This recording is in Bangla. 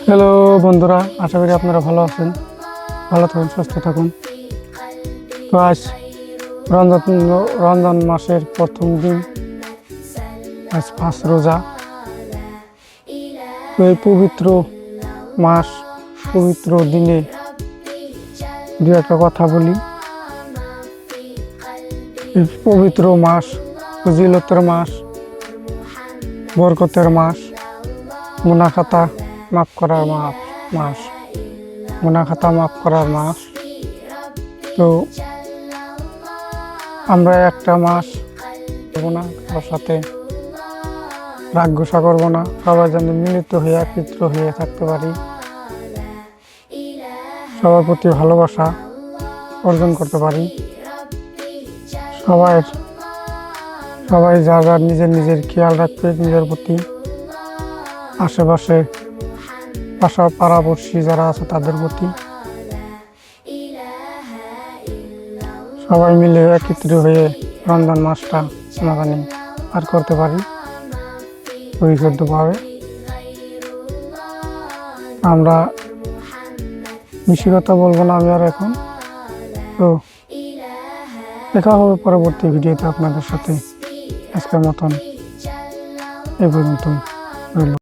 হ্যালো বন্ধুরা, আশা করি আপনারা ভালো আছেন, ভালো থাকুন, সুস্থ থাকুন। তো আজ রমজান মাসের প্রথম দিন, আজ 5 রোজা। তো এই পবিত্র মাস, পবিত্র দিনে দু একটা কথা বলি। এই পবিত্র মাস ফজিলতের মাস, বরকতের মাস, গুনাহ খাতা মাফ করার মাস, গুনাহ খাতা মাফ করার মাস। তো আমরা একটা মাস করবো না, কারোর সাথে রাগ গোসা করবো না, সবাই যেন মিলিত হয়ে একত্র হয়ে থাকতে পারি, সবার প্রতি ভালোবাসা অর্জন করতে পারি। সবাই যার নিজের নিজের খেয়াল রাখবে, নিজের প্রতি, আশেপাশে পাড়াপড়শি যারা আছে তাদের প্রতি, সবাই মিলে একত্রিত হয়ে রমজান মাসটা সমাধানে পার করতে পারি পরিশুদ্ধভাবে। আমরা বেশি কথা বলবো না আমি আর এখন। তো দেখা হবে পরবর্তী ভিডিওতে আপনাদের সাথে। আজকের মতন এই পর্যন্তই রইল।